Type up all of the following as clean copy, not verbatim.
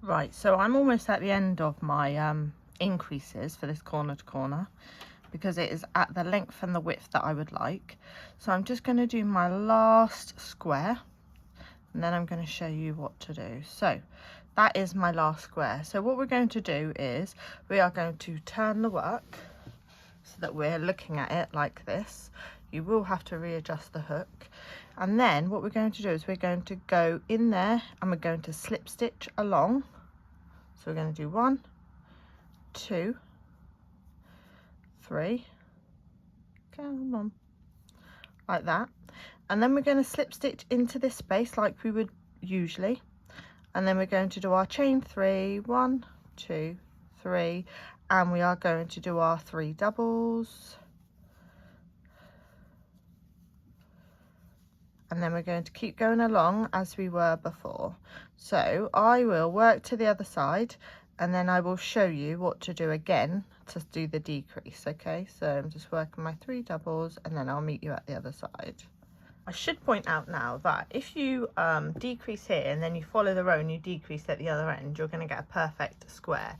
Right, so I'm almost at the end of my increases for this corner to corner, because it is at the length and the width that I would like. So I'm just going to do my last square, and then I'm going to show you what to do. So that is my last square. So what we're going to do is we are going to turn the work so that we're looking at it like this. You will have to readjust the hook, and then what we're going to do is we're going to go in there and we're going to slip stitch along. So we're going to do 1, 2, 3, come on, like that, and then we're going to slip stitch into this space like we would usually, and then we're going to do our chain 3, 1, 2, 3, and we are going to do our 3 doubles, and then we're going to keep going along as we were before. So I will work to the other side, and then I will show you what to do again to do the decrease. Okay, so I'm just working my 3 doubles, and then I'll meet you at the other side. I should point out now that if you decrease here and then you follow the row and you decrease at the other end, you're going to get a perfect square.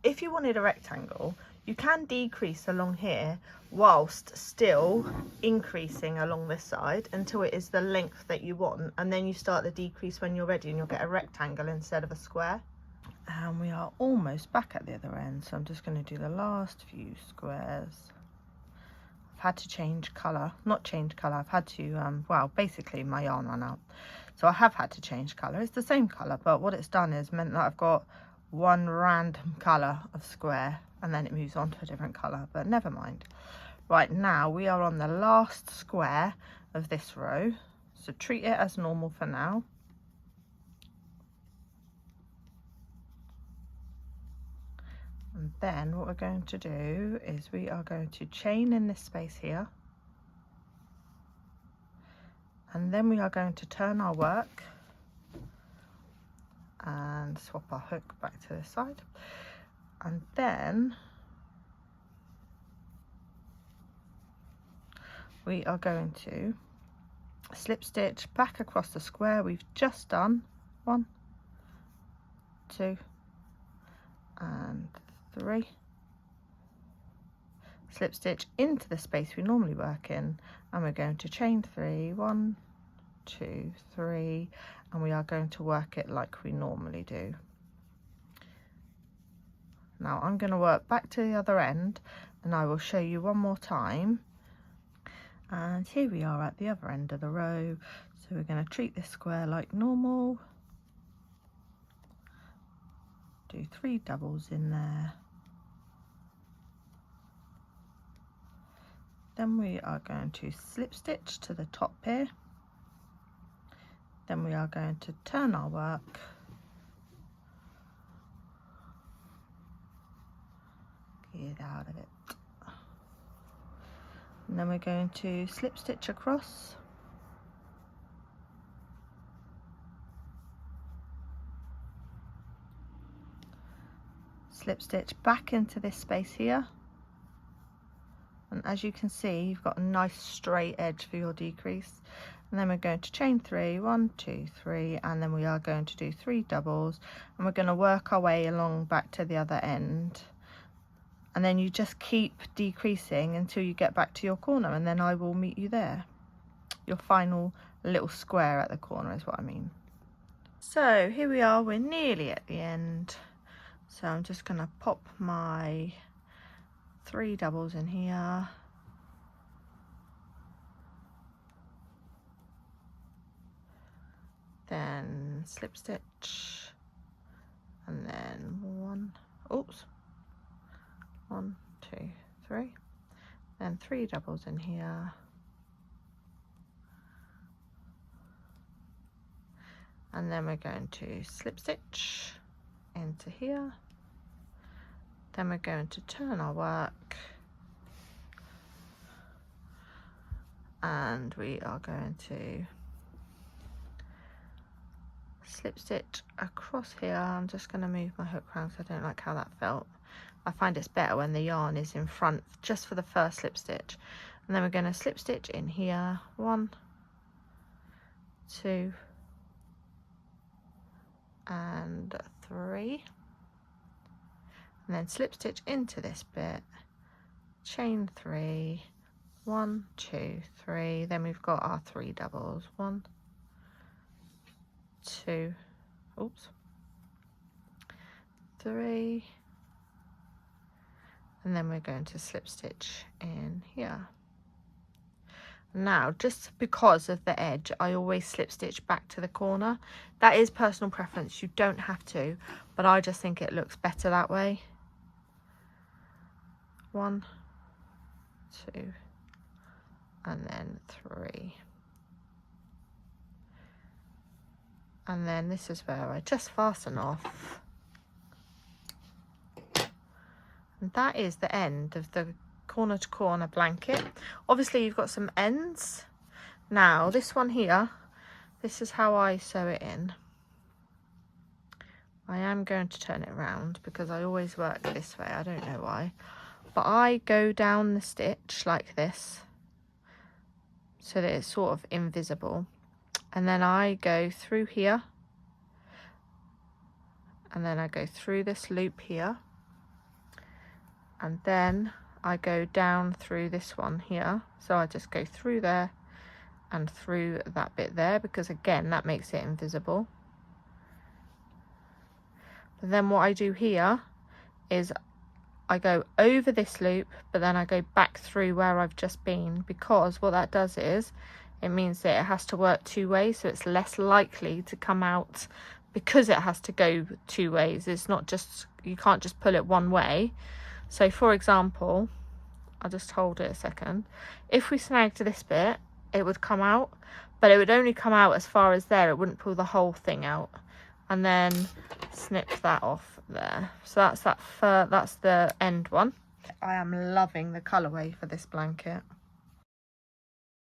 If you wanted a rectangle, you can decrease along here whilst still increasing along this side until it is the length that you want, and then you start the decrease when you're ready and you'll get a rectangle instead of a square. And we are almost back at the other end, so I'm just going to do the last few squares. I've had to change colour, not change colour, I've had to, well, basically my yarn ran out, so I have had to change colour. It's the same colour, but what it's done is meant that I've got one random colour of square, and then it moves on to a different colour, but never mind. Right, now we are on the last square of this row, so treat it as normal for now. And then what we're going to do is we are going to chain in this space here, and then we are going to turn our work and swap our hook back to this side, and then we are going to slip stitch back across the square we've just done. 1, 2 and 3, slip stitch into the space we normally work in, and we're going to chain 3, 1, 2, 3, and we are going to work it like we normally do. Now I'm going to work back to the other end, and I will show you one more time. And here we are at the other end of the row, so we're going to treat this square like normal, do 3 doubles in there, then we are going to slip stitch to the top here, then we are going to turn our work, get out of it, and then we're going to slip stitch across, slip stitch back into this space here, and as you can see you've got a nice straight edge for your decrease, and then we're going to chain 3, 1, 2, 3, and then we are going to do 3 doubles, and we're going to work our way along back to the other end, and then you just keep decreasing until you get back to your corner, and then I will meet you there. Your final little square at the corner is what I mean. So here we are, we're nearly at the end, so I'm just going to pop my 3 doubles in here, then slip stitch, and then 1, 2, 3, then 3 doubles in here, and then we're going to slip stitch into here, then we're going to turn our work, and we are going to slip stitch across here. I'm just going to move my hook around because I don't like how that felt. I find it's better when the yarn is in front just for the first slip stitch, and then we're going to slip stitch in here, 1, 2 and 3, and then slip stitch into this bit, chain 3, 1, 2, 3, then we've got our 3 doubles, 1, 2, oops, 3, and then we're going to slip stitch in here. Now, just because of the edge, I always slip stitch back to the corner. That is personal preference, you don't have to, but I just think it looks better that way. 1, 2, and then 3. And then this is where I just fasten off. And that is the end of the corner to corner blanket. Obviously you've got some ends. Now this one here, this is how I sew it in. I am going to turn it around because I always work this way, I don't know why. But I go down the stitch like this so that it's sort of invisible. And then I go through here. And then I go through this loop here. And then I go down through this one here. So I just go through there and through that bit there, because again, that makes it invisible. But then what I do here is I go over this loop, but then I go back through where I've just been, because what that does is it means that it has to work 2 ways, so it's less likely to come out because it has to go 2 ways. It's not just, you can't just pull it one way. So for example, I'll just hold it a second. If we snagged this bit, it would come out, but it would only come out as far as there. It wouldn't pull the whole thing out. And then snip that off there. So that's the end one. I am loving the colourway for this blanket.